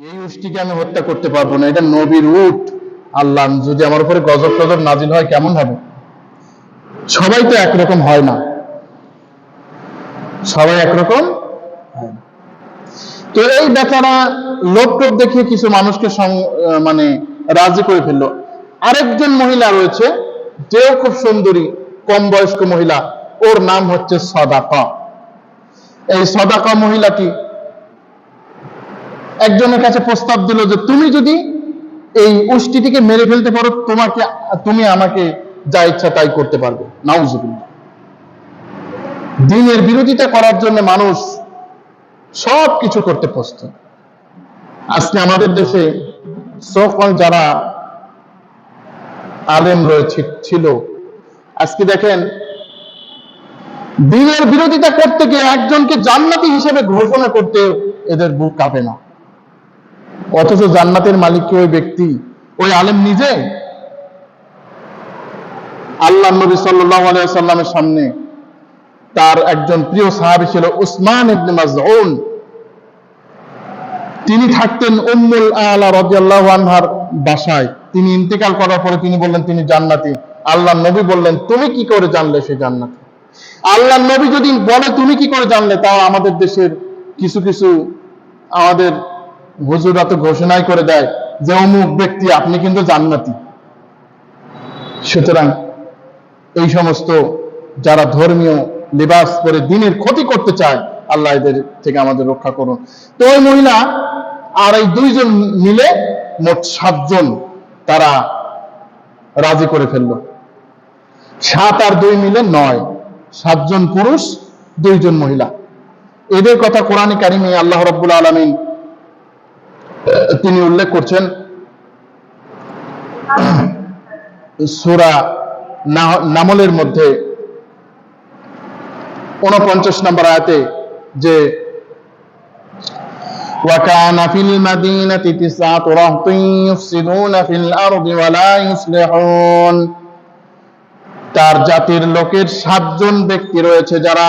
এই উষ্টটিকে আমি হত্যা করতে পারবো না, এটা নবীর উট। আল্লাহ যদি আমার উপরে গজব টজব নাজিল হয় কেমন হবে? সবাই তো একরকম হয় না, সবাই একরকম হয় না। তো এই বেচারা লোভ টোপ দেখিয়ে কিছু মানুষকে মানে রাজি করে ফেললো। আরেকজন মহিলা রয়েছে, যেও খুব সুন্দরী, কম বয়স্ক মহিলা, ওর নাম হচ্ছে সদাকা। এই সদাকা মহিলাটি একজনের কাছে প্রস্তাব দিল যে তুমি যদি এই উষ্টটিকে মেরে ফেলতে পারো, তুমি আমাকে যা ইচ্ছা তাই করতে পারবে। নাউজুবিল্লাহ। দ্বীনের বিরোধিতা করার জন্য মানুষ সব কিছু করতে প্রস্তুত। আজকে আমাদের দেশে সকল যারা আলেম ছিল, আজকে দেখেন দ্বীনের বিরোধিতা করতে গিয়ে একজনকে জান্নাতি হিসেবে ঘোষণা করতে এদের বুক কাঁপে না, অথচ জান্নাতের মালিক কি ওই ব্যক্তি, ওই আলেম নিজে? আল্লাহ নবী সাল্লাল্লাহু আলাইহি ওয়াসাল্লামের সামনে তার একজন প্রিয় সাহাবী ছিল উসমান ইবনে মাযউন। তিনি থাকতেন উম্মুল আলা রাদিয়াল্লাহু আনহার বাসায়। তিনি ইন্তেকাল করার পরে তিনি বললেন তিনি জান্নাতি। আল্লাহ নবী বললেন তুমি কি করে জানলে সে জান্নাতি? আল্লাহ নবী যদি বলে তুমি কি করে জানলে, তাও আমাদের দেশের কিছু কিছু আমাদের হুজুররা তো ঘোষণাই করে দেয় যে অমুক ব্যক্তি আপনি কিন্তু জান্নাতি। সুতরাং এই সমস্ত যারা ধর্মীয় লিবাস পরে দ্বীনের ক্ষতি করতে চায়, আল্লাহ এদের থেকে আমাদের রক্ষা করুন। তো ওই মহিলা আর এই দুইজন মিলে মোট 7 জন তারা রাজি করে ফেললো। 7 আর 2 মিলে 9, 7 জন পুরুষ 2 জন মহিলা। এদের কথা কোরআনে কারিমে আল্লাহ রাব্বুল আলামিন তিনি উল্লেখ করছেন সূরা নামলের মধ্যে 49 নম্বর আয়াতে যে وَكَانَ فِي الْمَدِينَةِ 9 رَهْطٍ يُفْسِدُونَ فِي الْأَرْضِ وَلَا يُصْلِحُونَ। তার জাতির লোকের 7 জন ব্যক্তি রয়েছে যারা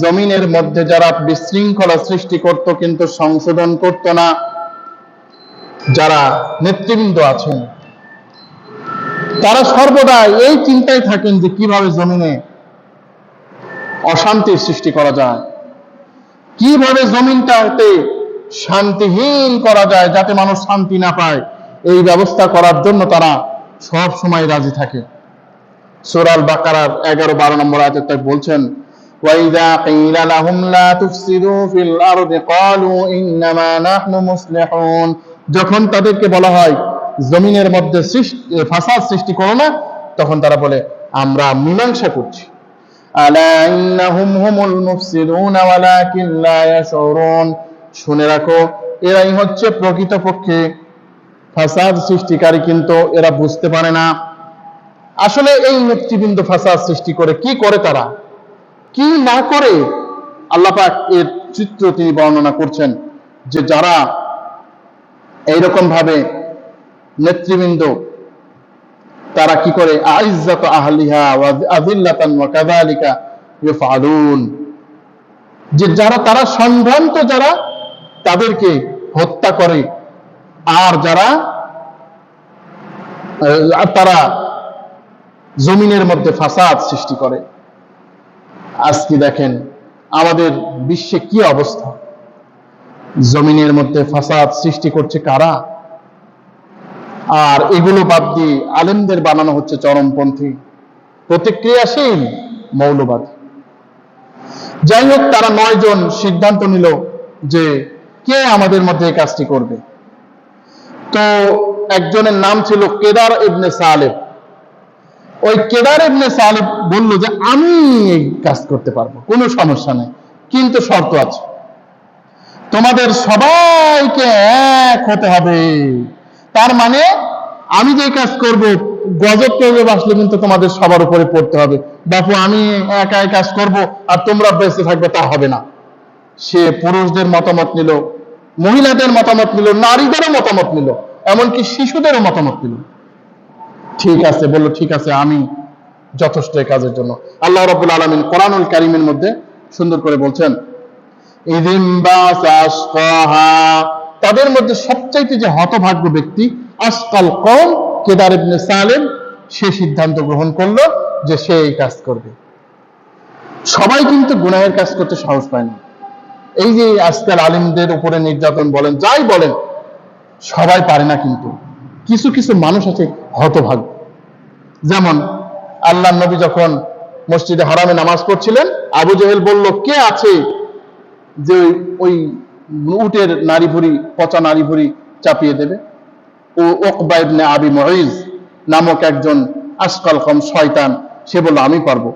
জমিনের মধ্যে যারা বিশৃঙ্খলা সৃষ্টি করত কিন্তু সংশোধন করত না। যারা নেতৃবৃন্দ আছেন তারা সর্বদা এই চিন্তায় থাকেন যে কিভাবে জমিনে অশান্তির সৃষ্টি করা যায়, কিভাবে জমিনটাতে শান্তিহীন করা যায়, যাতে মানুষ শান্তি না পায়। এই ব্যবস্থা করার জন্য তারা সব সময় রাজি থাকে। সূরা আল বাকারার 11-12 নম্বর আয়াতে তাই বলছেন ওয়াইযা কিলা লাহুম লা তুফসিদু ফিল আরদি ক্বালু ইন্নামা নাহনু মুসলিহুন। যখন তাদেরকে বলা হয় জমিনের মধ্যে ফাসাদ সৃষ্টি করো না, তখন তারা বলে আমরা মীমাংসা করছি। আলা ইন্নাহুম হুমুল মুফসিদুন ওয়ালাকিন লা ইয়াশউরুন। শুনে রাখো, এরাই হচ্ছে প্রকৃতপক্ষে ফাসাদ সৃষ্টিকারী, কিন্তু এরা বুঝতে পারে না। আসলে এই নেতৃবৃন্দ ফাসাদ সৃষ্টি করে কি করে, তারা কি না করে, আল্লাহ পাক এর চিত্র তিনি বর্ণনা করছেন যে যারা এইরকম ভাবে নেতৃবৃন্দ তারা কি করে, আইজ্জাতু আহলিহা ওয়া আযিল্লাতান ওয়া কাযালিকা ইফআলুন, যে যারা তারা সম্ভ্রান্ত যারা তাদেরকে হত্যা করে, আর যারা তারা জমিনের মধ্যে ফাসাদ সৃষ্টি করে। আজকে দেখেন আমাদের বিশ্বে কি অবস্থা, জমিনের মধ্যে ফাসাদ সৃষ্টি করছে কারা, আর এগুলো বাদ দিয়ে আলেমদের বানানো হচ্ছে চরমপন্থী, প্রতিক্রিয়াশীল মৌলবাদ। যাই হোক, তারা 9 জন সিদ্ধান্ত নিল যে কে আমাদের মধ্যে এই কাজটি করবে। তো একজনের নাম ছিল কেদার ইবনে সালেব। ওই কেদার ইবনে সালেব বলল যে আমি এই কাজ করতে পারবো, কোনো সমস্যা নেই, কিন্তু শর্ত আছে, তোমাদের সবাইকে এক হতে হবে। তার মানে আমি যে কাজ করব, গজব টজব আসলে কিন্তু তোমাদের সবার উপরে পড়তে হবে। বাপু আমি একা কাজ করব আর তোমরা বেঁচে থাকবে, তা হবে না। সে পুরুষদের মতামত নিল, মহিলাদের মতামত নিল, নারীদেরও মতামত নিল, এমনকি শিশুদেরও মতামত নিল। ঠিক আছে, বলল ঠিক আছে, আমি যথেষ্ট এই কাজের জন্য। আল্লাহ রাব্বুল আলামিন কোরআনুল কারীমের মধ্যে সুন্দর করে বলছেন, ইযিম বাসা আশকাহা, তাদের মধ্যে সবচাইতে যে হতভাগ্য ব্যক্তি আসকাল কওম, কেদার ইবনে সালেম, সে সিদ্ধান্ত গ্রহণ করলো যে সে এই কাজ করবে। সবাই কিন্তু গুনাহের কাজ করতে সাহস পায় না। এই যে আজকাল আলেমদের উপরে নির্যাতন বলেন, যাই বলেন, সবাই পারে না, কিন্তু কিছু কিছু মানুষ আছে হতভাগ্য। যেমন আল্লাহর নবী যখন মসজিদে হারামে নামাজ পড়ছিলেন, আবু জেহেল বলল কে আছে যে ওই উটের নারী ভুঁড়ি, পচা নারী ভুঁড়ি চাপিয়ে দেবে। ও উকবা ইবনে আবি মুঈজ নামক একজন আসকাল কওম শয়তান, সে বলল আমি পারবো।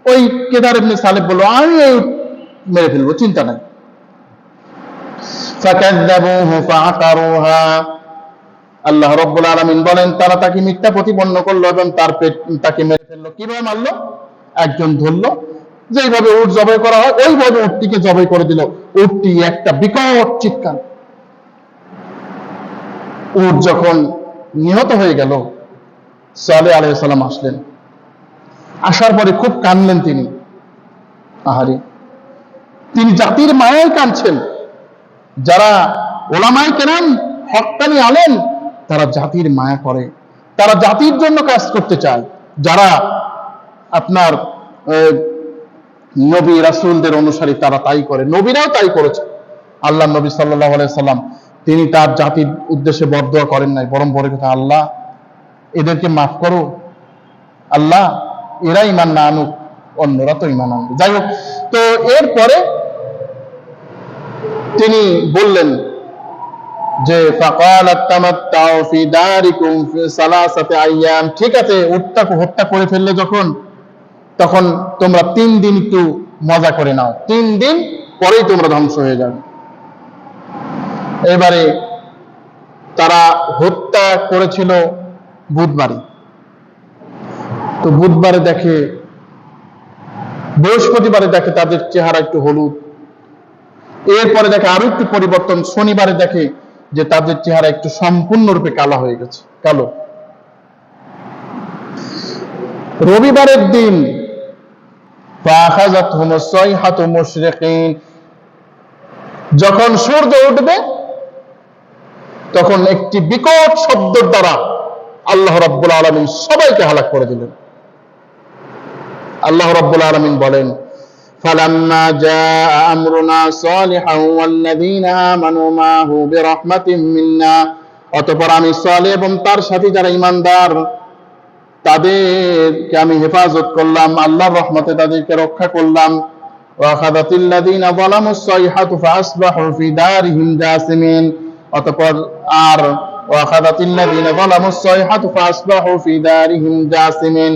ওই কেদার ইবনে সালেব বলল আমি মেরে ফেলবো, চিন্তা নাই। ফাকাযযাবুহু ফাআকারুহা, আল্লাহ রাব্বুল আলামিন বলেন তারা তাকে মিথ্যা প্রতিপন্ন করলো এবং তাকে মেরে ফেললো। কিভাবে মারলো? একজন ধরলো, যেভাবে উট জবাই করা হয় ওইভাবে উটটিকে জবাই করে দিল। উটটি একটা বিকট চিৎকার। উট যখন নিহত হয়ে গেল, সালেহ আলাইহিস সালাম আসলেন। আসার পরে খুব কাঁদলেন তিনি। আহারে, তিনি জাতির মায়ায় কাঁদছেন। যারা ওলামায়ে কেরাম, হক্কানি আলেম, তারা জাতির মায়া করে, তারা জাতির জন্য কাজ করতে চায়। যারা আপনার নবী রাসূলদের অনুসারী, তারা তাই করে, নবীরাও তাই করেছে। আল্লাহ নবী সাল্লাল্লাহু আলাইহি সাল্লাম তিনি তার জাতির উদ্দেশ্যে বদদোয়া করেন নাই, বরং বলে কথা, আল্লাহ এদেরকে মাফ করো, আল্লাহ এরা ঈমান না আনুক, অন্যরা তো ঈমান আনবে। যাই হোক, তো এরপরে তিনি বললেন যে ফাকালাত তামাত্তাউ ফি দারিকুম ফি সালাসাতি আইয়াম, ঠিক আছে, উটটাকে হত্যা করে ফেললে যখন, তখন তোমরা 3 দিন একটু মজা করে নাও, 3 দিন পরেই তোমরা ধ্বংস হয়ে যাবে। এবারে তারা হত্যা করেছিল বুধবারে। তো বুধবারে দেখে, বৃহস্পতিবারে দেখে তাদের চেহারা একটু হলুদ, এরপরে দেখে আরো একটু পরিবর্তন, শনিবারে দেখে যে তাদের চেহারা একটু সম্পূর্ণরূপে কালো হয়ে গেছে, কালো। রবিবারের দিন ফাআখাযাতহুমুস সাইহাতু মুশরিকিন, যখন সূর্য উঠবে তখন একটি বিকট শব্দের দ্বারা আল্লাহ রাব্বুল আলামিন সবাইকে হালাক করে দিলেন। আল্লাহ রাব্বুল আলামিন বলেন, ফালাম্মা জাআ আমরুনা সালিহান ওয়াল্লাযীনা আমানু মাহু বিরাহমাতিন মিন্না, অতঃপর আমি সালেহ এবং তার সাথে যারা ঈমানদার তাদেরকে আমি হেফাজত করলাম, আল্লাহর রহমতে তাদেরকে রক্ষা করলাম। ওয়া আখাযাতিল্লাযীনা যালামুস সাইহাতু ফাআসবাহু ফি দারিহিম জাসিমিন, অতঃপর আর ওয়া আখাযাতিল্লাযীনা যালামুস সাইহাতু ফাআসবাহু ফি দারিহিম জাসিমিন,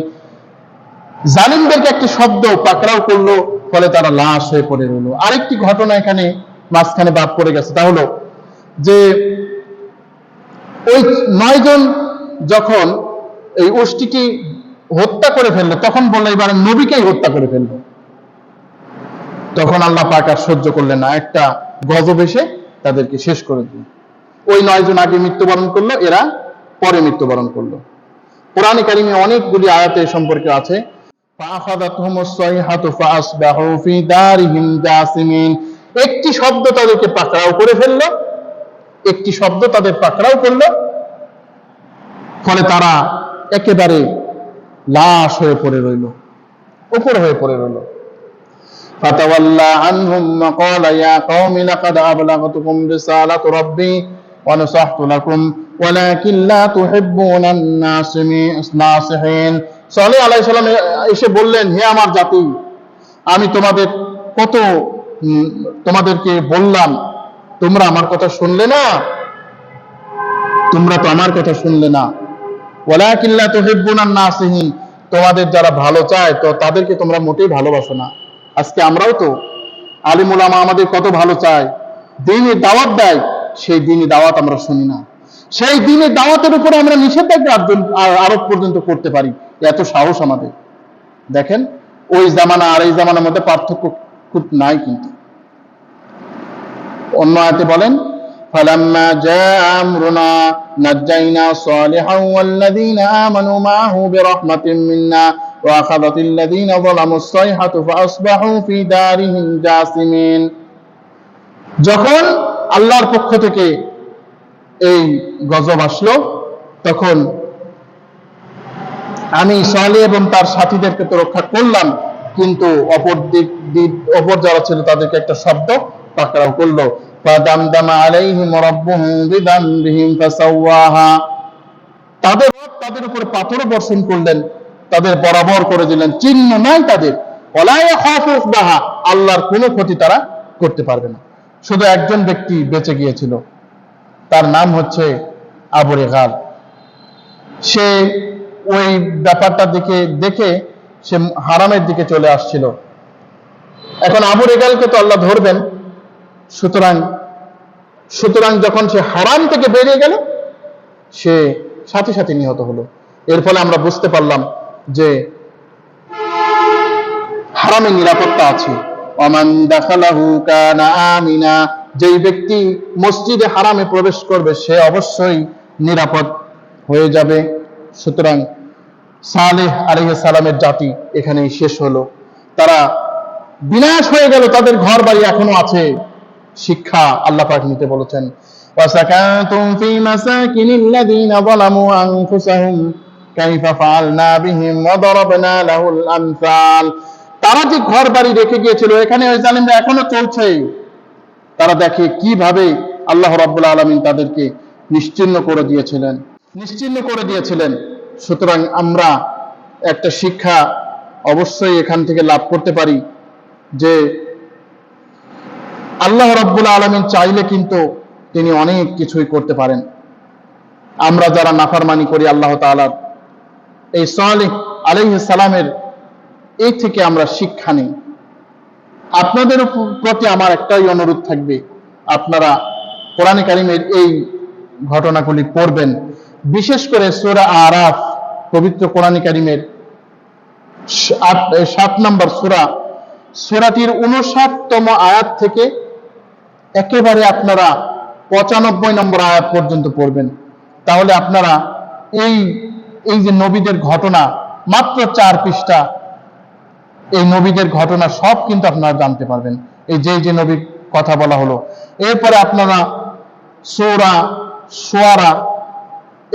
জালিমদেরকে একটি শব্দ পাকড়াও করলো, ফলে তারা লাশ হয়ে পড়ে রইল। আরেকটি ঘটনা এখানে মাঝখানে বাদ পড়ে গেছে, তা হলো যে ওই 9 জন যখন এই উষ্টটিকে হত্যা করে ফেললো, তখন বললো এবার নবীকেই হত্যা করে ফেললো। তখন আল্লাহ পাক আর সহ্য করলেন না, একটা গজব এসে তাদেরকে শেষ করে দিল। ওই 9 জন আগে মৃত্যুবরণ করলো, এরা পরে মৃত্যুবরণ করলো। কোরআনে কারিমে অনেকগুলি আয়াতে এ সম্পর্কে আছে। একটি শব্দ তাদেরকে পাকড়াও করে ফেললো, একটি শব্দ তাদের পাকড়াও করলো, ফলে তারা একেবারে লাশ হয়ে পড়ে রইল, উপর হয়ে পড়ে রইল। ফাতাওয়াল্লা আনহুম ওয়া ক্বালা ইয়া কওমি লাকাদ আবলাগতুকুম রিসালাতু রাব্বি ওয়া নাসাহতু লাকুম ওয়ালাকিন লা তুহিব্বুনান নাসিহিন। সালেহ আলাইহিস সালাম এসে বললেন, হে আমার জাতি, আমি তোমাদেরকে বললাম, তোমরা আমার কথা শুনলে না, তোমরা তো আমার কথা শুনলে না। ওয়ালাকিন লা তুহিব্বুনান নাসিহিন, তোমাদের যারা ভালো চায় তো তাদেরকে তোমরা মোটেই ভালোবাসো না। আজকে আমরাও তো আলিম উলামা আমাদের কত ভালো চায়, দ্বীনের দাওয়াত দেয়, সেই দ্বীনি দাওয়াত আমরা শুনি না। সেই দ্বীনের দাওয়াতের উপরে আমরা নিষেধাজ্ঞা আরোপ পর্যন্ত করতে পারি, এত সাহস আমাদের। দেখেন, ওই জামানা আর এই জামানার মধ্যে পার্থক্য খুব নাই। কিন্তু অন্য আয়াতে বলেন, ফালাম্মা জাআ আমরুনা নাজ্জাইনা সালিহান ওয়াল্লাযীনা আমানু মাআহু বিরাহমাতিন মিন্না ওয়া আখাযাতিল লাযীনা যালামুস সাইহাতু ফাআসবাহু ফি দারিহিম জাসিমিন। যখন আল্লাহর পক্ষ থেকে এই গজব আসলো, তখন আমি সালেহ এবং তার সাথীদেরকে তো রক্ষা করলাম, কিন্তু অপর যারা ছিল তাদেরকে একটা শব্দ পাকড়াও করলো। ফাদামদামা আলাইহিম রাব্বুহুম বিযামবিহিম ফাসাওয়াহা, তাদের উপরে পাথর বর্ষণ করলেন, তাদের বরাবর করে দিলেন, চিহ্ন নাই তাদের। ওয়ালা ইয়াখাফু উকবাহা, আল্লাহর কোনো ক্ষতি তারা করতে পারবে না। শুধু একজন ব্যক্তি বেঁচে গিয়েছিল, তার নাম হচ্ছে আবু রেগাল। সে ওই ব্যাপারটা দেখে সে হারামের দিকে চলে আসছিল। এখন আবু রেগালকে তো আল্লাহ ধরবেন, সুতরাং যখন সে হারাম থেকে বেরিয়ে গেল, সে সাথে সাথে নিহত হলো। এর ফলে আমরা বুঝতে পারলাম যে হারামে নিরাপত্তা আছে। ওমান দাখালাহু কানা আমিনা, যেই ব্যক্তি মসজিদে হারামে প্রবেশ করবে সে অবশ্যই নিরাপদ হয়ে যাবে। সুতরাং সালেহ আলাইহিস সালামের জাতি এখানেই শেষ হলো, তারা বিনাশ হয়ে গেল, তাদের ঘর বাড়ি এখনো আছে। শিক্ষা আল্লাহ পাক নিতে বলেছেন, ওয়াসাকানতুম ফি মাসাকিনিল্লাযীনা যালামু আনফুসাহুম কাইফা ফাআলনা বিহিম ওয়া দারাবনা লাহুল আমসাল। তারা যে ঘর বাড়ি রেখে গিয়েছিল, এখানে ওই জালিমরা এখনো চলছে। তারা দেখে কিভাবে আল্লাহ রাব্বুল আলামিন তাদেরকে নিশ্চিহ্ন করে দিয়েছিলেন। সুতরাং আমরা একটা শিক্ষা অবশ্যই এখান থেকে লাভ করতে পারি যে আল্লাহ রাব্বুল আলামিন চাইলে কিন্তু তিনি অনেক কিছুই করতে পারেন। আমরা যারা নাফরমানি করি আল্লাহ তাআলার, এই সালেহ আলাইহিস সালামের এই থেকে আমরা শিক্ষা নিই। আপনাদের প্রতি আমার একটাই অনুরোধ থাকবে, আপনারা কোরআনে কারিমের এই ঘটনাগুলি পড়বেন, বিশেষ করে সূরা আরাফ, পবিত্র কোরআনে কারিমের 7 নম্বর সূরাটির 59তম আয়াত থেকে একেবারে আপনারা 95 নম্বর আয়াত পর্যন্ত পড়বেন। তাহলে আপনারা এই যে নবীদের ঘটনা, মাত্র 4 পৃষ্ঠা, এই নবীদের ঘটনা সব কিন্তু আপনারা জানতে পারবেন। এই যে নবীর কথা বলা হলো, এরপরে আপনারা সূরা শুআরা,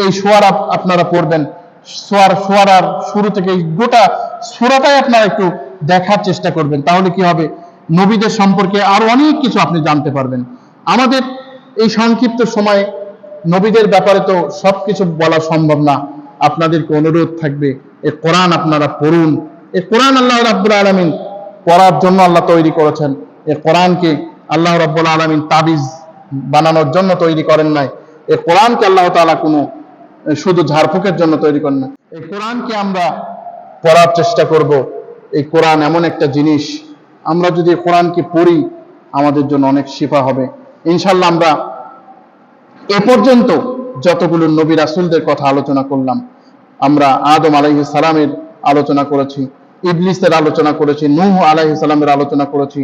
এই শুআরা আপনারা পড়বেন। শুআরার শুরু থেকে গোটা সূরাটাই আপনারা একটু দেখার চেষ্টা করবেন, তাহলে কি হবে, নবীদের সম্পর্কে আরো অনেক কিছু আপনি জানতে পারবেন। আমাদের এই সংক্ষিপ্ত সময়ে নবীদের ব্যাপারে তো সবকিছু বলা সম্ভব না। আপনাদেরকে অনুরোধ থাকবে, এই কোরআন আপনারা পড়ুন। এই কোরআন আল্লাহ রাব্বুল আলামিন পড়ার জন্য আল্লাহ তৈরি করেছেন। এই কোরআনকে আল্লাহ রাব্বুল আলামিন তাবিজ বানানোর জন্য তৈরি করেন নাই। এই কোরআনকে আল্লাহ তাআলা কোনো শুধু ঝাড়ফুঁকের জন্য তৈরি করেন না। এই কোরআনকে আমরা পড়ার চেষ্টা করব। এই কোরআন এমন একটা জিনিস, আমরা যদি কোরআনকে পড়ি আমাদের জন্য অনেক শিফা হবে ইনশাআল্লাহ। আমরা এ পর্যন্ত যতগুলো নবী রাসূলদের কথা আলোচনা করলাম, আমরা আদম আলাইহিস সালামের আলোচনা করেছি, ইবলিসের আলোচনা করেছি, নূহ আলাইহিস সালামের আলোচনা করেছি,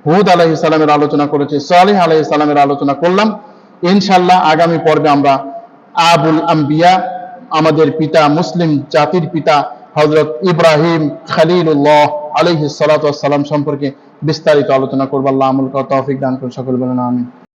হুদ আলাইহিস সালামের আলোচনা করেছি, সালেহ আলাইহিস সালামের আলোচনা করলাম। ইনশাআল্লাহ আগামী পর্বে আমরা আবুল আম্বিয়া, আমাদের পিতা, মুসলিম জাতির পিতা হযরত ইব্রাহিম খলিলুল্লাহ আলাইহিস সালাতু ওয়াস সালাম সম্পর্কে বিস্তারিত আলোচনা করব। আল্লাহ আমল করার তৌফিক দান করুন, সকলে বলেন আমিন।